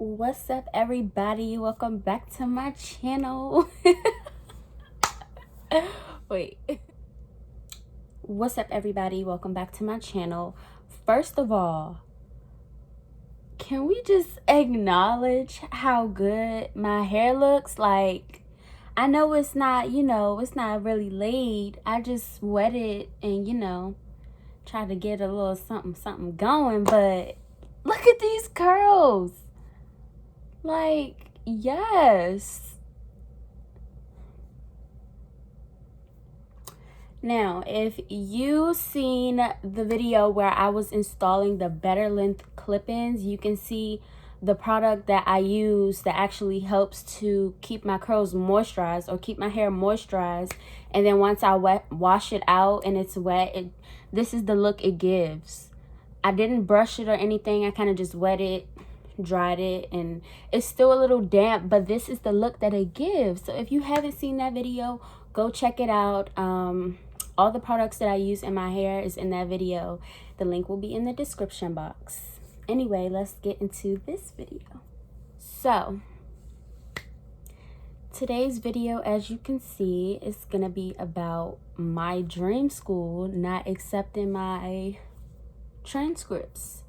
What's up, everybody? Welcome back to my channel. Wait. What's up, everybody? Welcome back to my channel. First of all, can we just acknowledge how good my hair looks? Like, I know it's not, it's not really laid. I just wetted and, try to get a little something going, but look at these curls. Like, yes. Now, if you seen the video where I was installing the better length clip-ins, you can see the product that I use that actually helps to keep my curls moisturized or keep my hair moisturized. And then once I wash it out and it's wet, this is the look it gives. I didn't brush it or anything. I kind of just wet it, dried it, and it's still a little damp, but this is the look that it gives. So if you haven't seen that video, go check it out. All the products that I use in my hair is in that video. The link will be in the description box. Anyway, let's get into this video. So today's video, as you can see, is gonna be about my dream school not accepting my transcripts.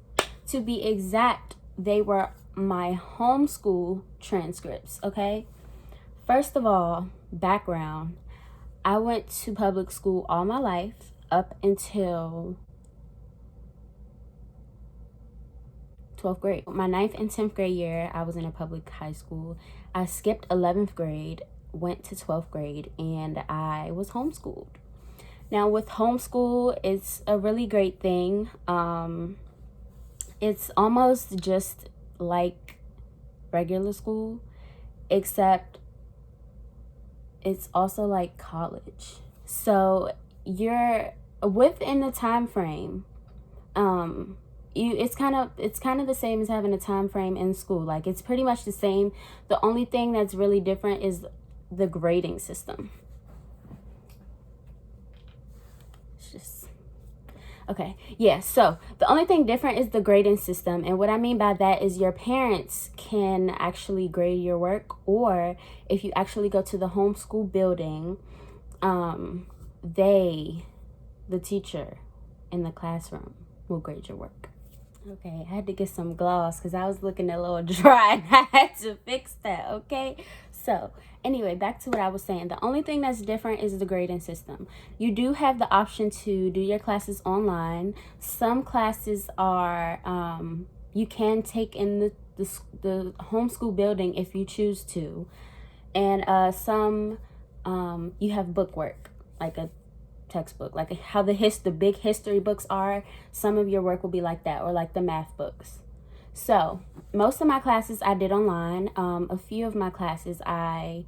To be exact, they were my homeschool transcripts, okay? First of all, background. I went to public school all my life up until 12th grade. My 9th and 10th grade year, I was in a public high school. I skipped 11th grade, went to 12th grade, and I was homeschooled. Now, with homeschool, it's a really great thing. It's almost just like regular school, except it's also like college. So you're within the time frame. It's kind of the same as having a time frame in school. Like, it's pretty much the same. The only thing that's really different is the grading system. It's just okay. Yeah, so the only thing different is the grading system. And what I mean by that is your parents can actually grade your work, or if you actually go to the homeschool building, the teacher in the classroom will grade your work. Okay, I had to get some gloss because I was looking a little dry and I had to fix that, okay? So, anyway, back to what I was saying. The only thing that's different is the grading system. You do have the option to do your classes online. Some classes are, you can take in the homeschool building if you choose to. And some, you have bookwork, like a textbook, like how the big history books are. Some of your work will be like that, or like the math books. So most of my classes I did online. A few of my classes I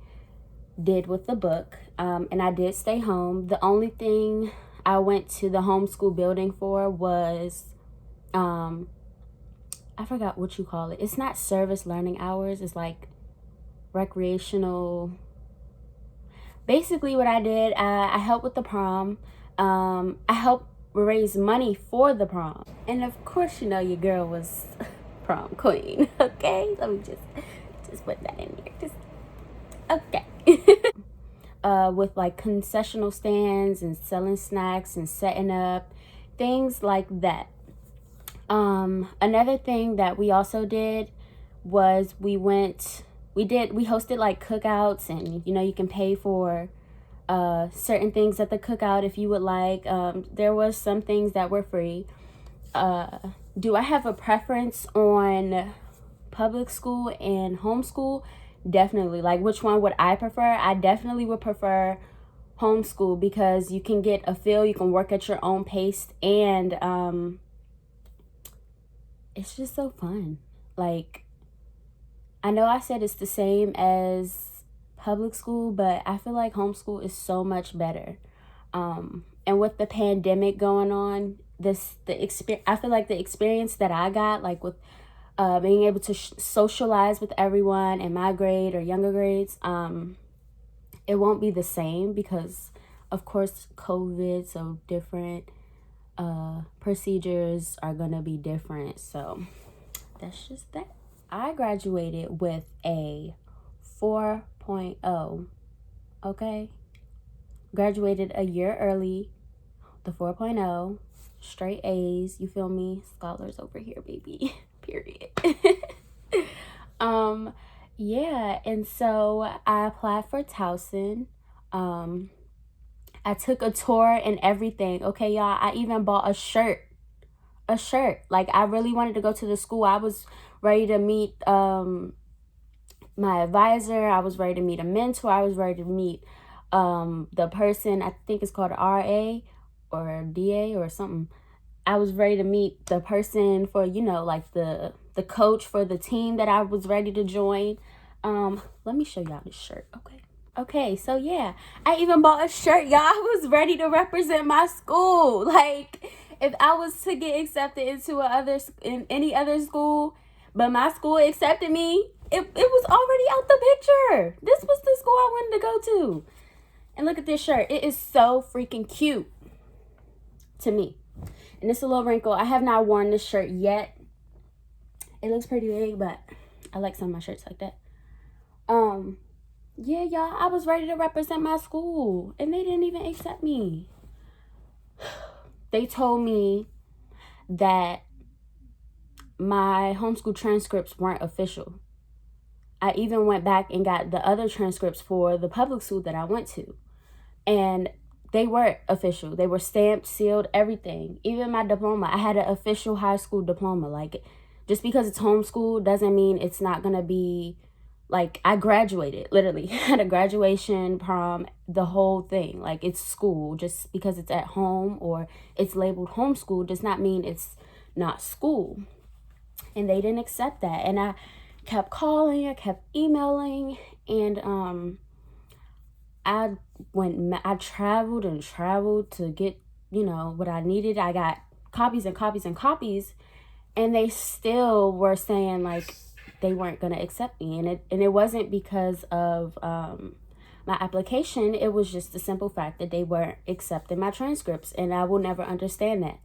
did with the book, and I did stay home. The only thing I went to the homeschool building for was I forgot what you call it. It's not service learning hours, it's like recreational. Basically what I did, I helped with the prom. I helped raise money for the prom. And of course, your girl was prom queen, okay? Let me just put that in here. Okay. With like concessional stands and selling snacks and setting up, things like that. Another thing that we also did was we hosted like cookouts, and you can pay for certain things at the cookout if you would like. There was some things that were free. Do I have a preference on public school and homeschool? Definitely. Like, which one would I prefer? I definitely would prefer homeschool because you can get a feel, you can work at your own pace, and it's just so fun. Like, I know I said it's the same as public school, but I feel like homeschool is so much better. And with the pandemic going on, I feel like the experience that I got, like with being able to socialize with everyone in my grade or younger grades, it won't be the same because, of course, COVID, so different procedures are gonna be different. So that's just that. I graduated with a 4.0, okay? Graduated a year early, the 4.0, straight A's, you feel me? Scholars over here, baby, period. Yeah, and so I applied for Towson. I took a tour and everything, okay, y'all? I even bought a shirt. Like, I really wanted to go to the school. I was ready to meet my advisor. I was ready to meet a mentor. I was ready to meet the person, I think it's called RA or DA or something. I was ready to meet the person for, you know, like the coach for the team that I was ready to join. Let me show y'all this shirt, okay? Okay, so yeah, I even bought a shirt, y'all. I was ready to represent my school. Like, if I was to get accepted into in any other school, but my school accepted me, it was already out the picture. This was the school I wanted to go to. And look at this shirt. It is so freaking cute to me. And it's a little wrinkle. I have not worn this shirt yet. It looks pretty big, but I like some of my shirts like that. Yeah, y'all, I was ready to represent my school, and they didn't even accept me. They told me that my homeschool transcripts weren't official. I even went back and got the other transcripts for the public school that I went to, and they weren't official. They were stamped, sealed, everything. Even my diploma, I had an official high school diploma. Like, just because it's homeschool doesn't mean it's not gonna be, like, I graduated, literally. Had a graduation, prom, the whole thing. Like, it's school. Just because it's at home or it's labeled homeschool does not mean it's not school. And they didn't accept that. And I kept calling, I kept emailing, and I traveled and traveled to get, you know, what I needed. I got copies and copies and copies, and they still were saying, like, they weren't going to accept me. And it wasn't because of my application. It was just the simple fact that they weren't accepting my transcripts, and I will never understand that.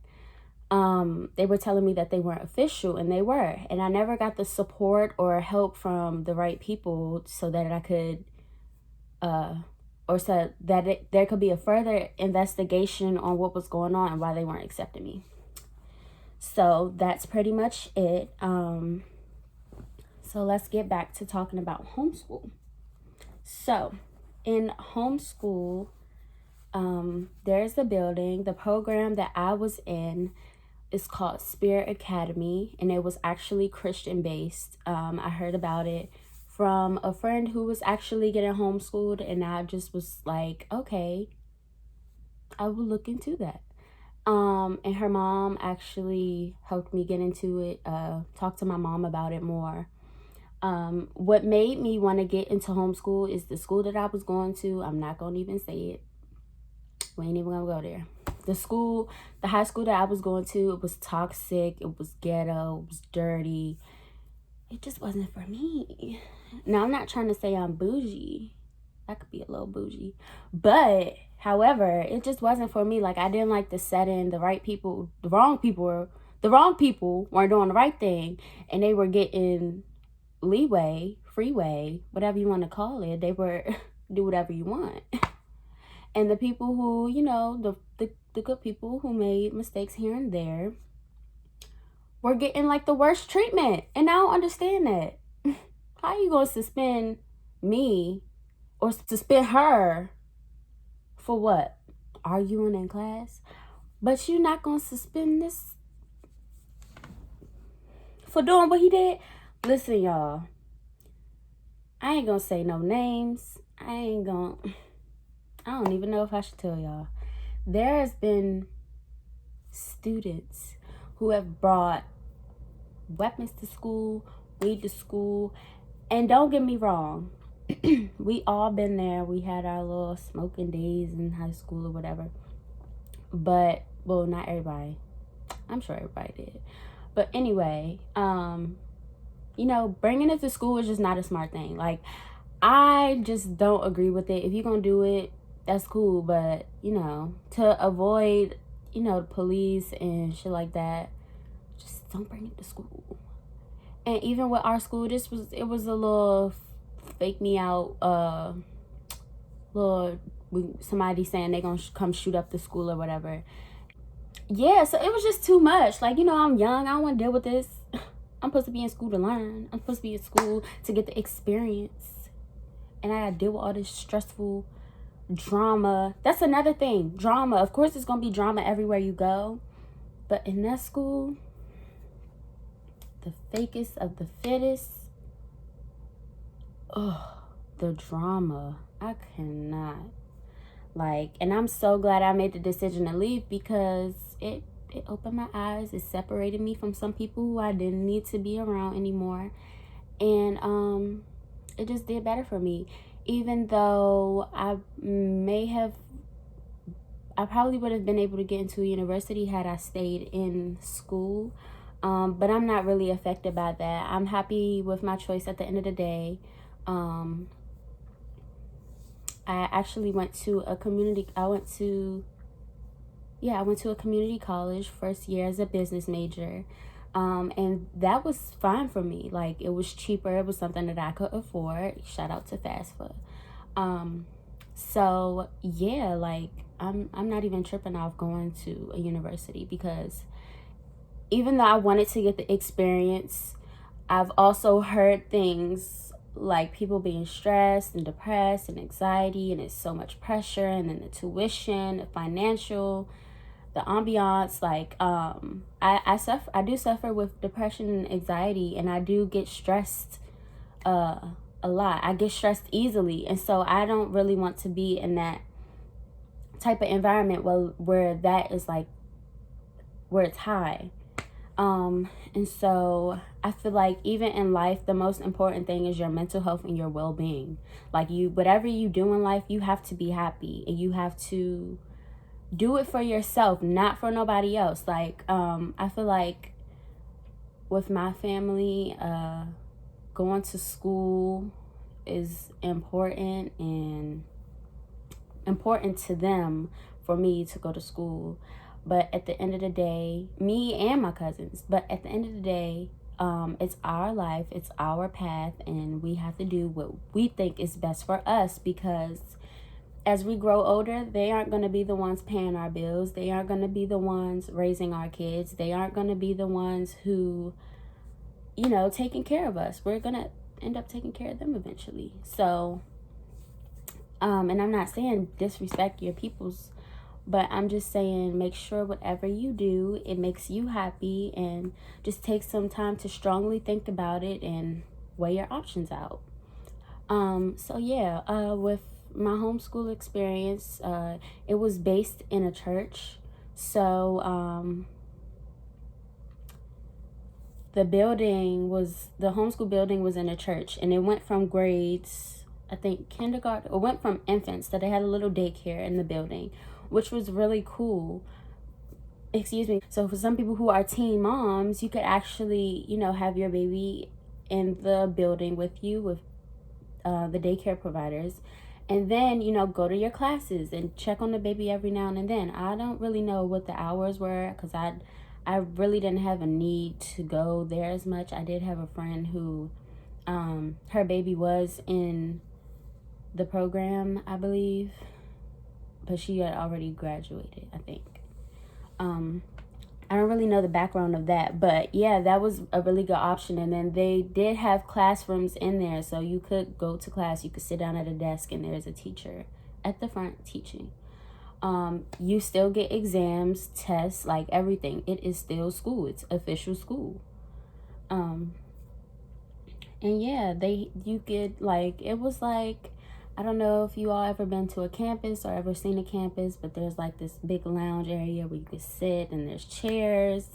They were telling me that they weren't official, and they were. And I never got the support or help from the right people so that I could, or so that there could be a further investigation on what was going on and why they weren't accepting me. So that's pretty much it. So let's get back to talking about homeschool. So in homeschool, there's the building. The program that I was in is called Spirit Academy, and it was actually Christian based. I heard about it from a friend who was actually getting homeschooled, and I just was like, okay, I will look into that. And her mom actually helped me get into it, talk to my mom about it more. What made me want to get into homeschool is the school that I was going to. I'm not going to even say it. We ain't even going to go there. The high school that I was going to, it was toxic. It was ghetto. It was dirty. It just wasn't for me. Now, I'm not trying to say I'm bougie. I could be a little bougie. But, however, it just wasn't for me. Like, I didn't like the setting. The wrong people weren't doing the right thing. And they were getting leeway, freeway, whatever you want to call it. They were do whatever you want. And the people who, you know, the good people who made mistakes here and there were getting like the worst treatment. And I don't understand that. How are you going to suspend me or suspend her for what? Arguing in class? But you're not going to suspend this for doing what he did? Listen, y'all. I ain't going to say no names. I don't even know if I should tell y'all. There has been students who have brought weapons to school, weed to school, and don't get me wrong, we all been there. We had our little smoking days in high school or whatever. But, well, not everybody. I'm sure everybody did. But anyway, you know, bringing it to school is just not a smart thing. Like, I just don't agree with it. If you're going to do it, that's cool. But, you know, to avoid, you know, the police and shit like that, just don't bring it to school. And even with our school, it was a little fake me out, little somebody saying they gonna come shoot up the school or whatever. Yeah, so it was just too much. Like, I'm young, I don't want to deal with this. I'm supposed to be in school to learn. I'm supposed to be in school to get the experience, and I gotta deal with all this stressful drama. That's another thing, drama. Of course it's gonna be drama everywhere you go, but in that school, the fakest of the fittest, the drama, I cannot. Like, and I'm so glad I made the decision to leave, because it opened my eyes. It separated me from some people who I didn't need to be around anymore, and it just did better for me. Even though I probably would have been able to get into a university had I stayed in school, but I'm not really affected by that. I'm happy with my choice at the end of the day. I actually went to a community college first year as a business major. And that was fine for me. Like, it was cheaper. It was something that I could afford. Shout out to FAFSA. So yeah, like, I'm not even tripping off going to a university, because even though I wanted to get the experience, I've also heard things like people being stressed and depressed and anxiety, and it's so much pressure, and then the tuition, the financial, the ambiance. Like, I do suffer with depression and anxiety, and I do get stressed a lot. I get stressed easily, and so I don't really want to be in that type of environment where that is like where it's high. And so I feel like even in life, the most important thing is your mental health and your well-being. Like, whatever you do in life, you have to be happy, and you have to do it for yourself, not for nobody else. Like, I feel like with my family, going to school is important, and important to them for me to go to school. But at the end of the day, me and my cousins, but at the end of the day, it's our life, it's our path, and we have to do what we think is best for us, because as we grow older, they aren't going to be the ones paying our bills. They aren't going to be the ones raising our kids. They aren't going to be the ones who, taking care of us. We're going to end up taking care of them eventually. So, and I'm not saying disrespect your peoples, but I'm just saying, make sure whatever you do, it makes you happy, and just take some time to strongly think about it and weigh your options out. So yeah, with my homeschool experience, it was based in a church. So, the homeschool building was in a church, and it went from grades, I think kindergarten, or went from infants, that they had a little daycare in the building, which was really cool. Excuse me. So for some people who are teen moms, you could actually, have your baby in the building with you, with the daycare providers, and then, go to your classes and check on the baby every now and then. I don't really know what the hours were, because I really didn't have a need to go there as much. I did have a friend who, her baby was in the program, I believe, but she had already graduated, I think. I don't really know the background of that, but yeah, that was a really good option. And then they did have classrooms in there, so you could go to class, you could sit down at a desk, and there's a teacher at the front teaching. You still get exams, tests, like everything. It is still school. It's official school. And yeah, you get, like, it was like, I don't know if you all ever been to a campus or ever seen a campus, but there's like this big lounge area where you can sit, and there's chairs,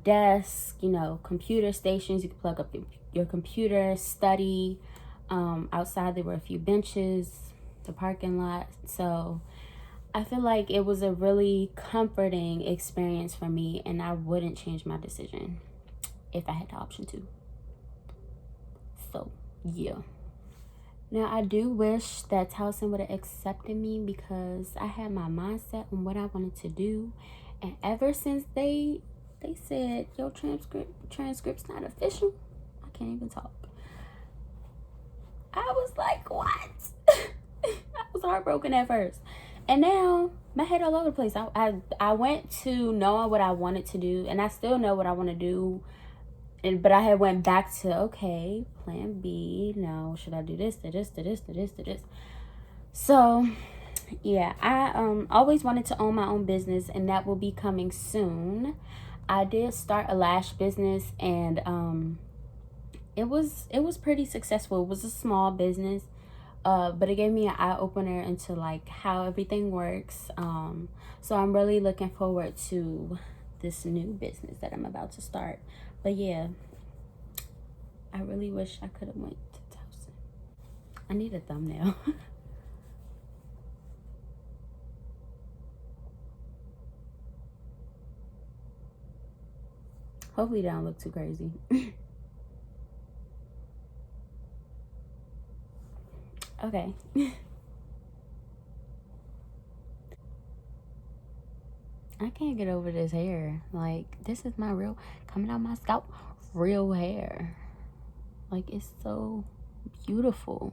desks, computer stations. You can plug up your computer, study. Outside there were a few benches, the parking lot. So I feel like it was a really comforting experience for me, and I wouldn't change my decision if I had the option to. So yeah. Now, I do wish that Towson would have accepted me, because I had my mindset on what I wanted to do. And ever since they They said your transcript's not official. I can't even talk. I was like, what? I was heartbroken at first. And now my head all over the place. I went to knowing what I wanted to do, and I still know what I want to do. But I had went back to, okay, plan B. No, should I do this, to this, to this, to this, to this? So yeah, I always wanted to own my own business, and that will be coming soon. I did start a lash business, and it was pretty successful. It was a small business, but it gave me an eye-opener into like how everything works. So I'm really looking forward to this new business that I'm about to start. But yeah, I really wish I could have went to Towson. I need a thumbnail. Hopefully they don't look too crazy. Okay. I can't get over this hair. Like, this is my real, coming out my scalp, real hair. Like, it's so beautiful.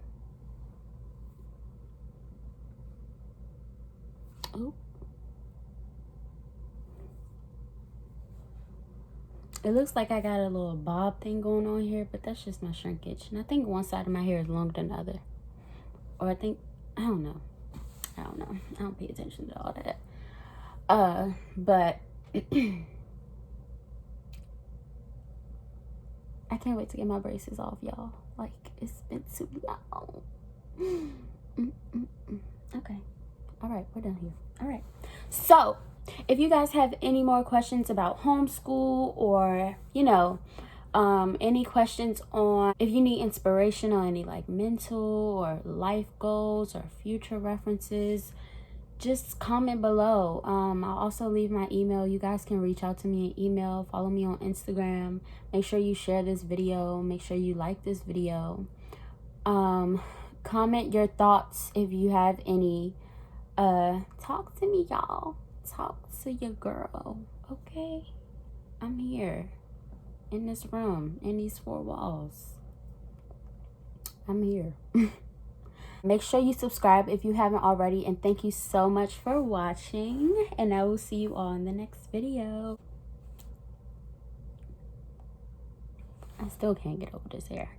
Oh. It looks like I got a little bob thing going on here, but that's just my shrinkage. And I think one side of my hair is longer than the other. Or I don't know. I don't pay attention to all that. But I can't wait to get my braces off, y'all. Like, it's been too long. Okay. All right, we're done here. All right. So, if you guys have any more questions about homeschool, or, you know, any questions on if you need inspiration on any like mental or life goals or future references, just comment below. I'll also leave my email. You guys can reach out to me in email. Follow me on Instagram. Make sure you share this video. Make sure you like this video. Comment your thoughts if you have any. Talk to me, y'all. Talk to your girl. Okay? I'm here in this room, in these four walls. I'm here. Make sure you subscribe if you haven't already, and thank you so much for watching, and I will see you all in the next video. I still can't get over this hair.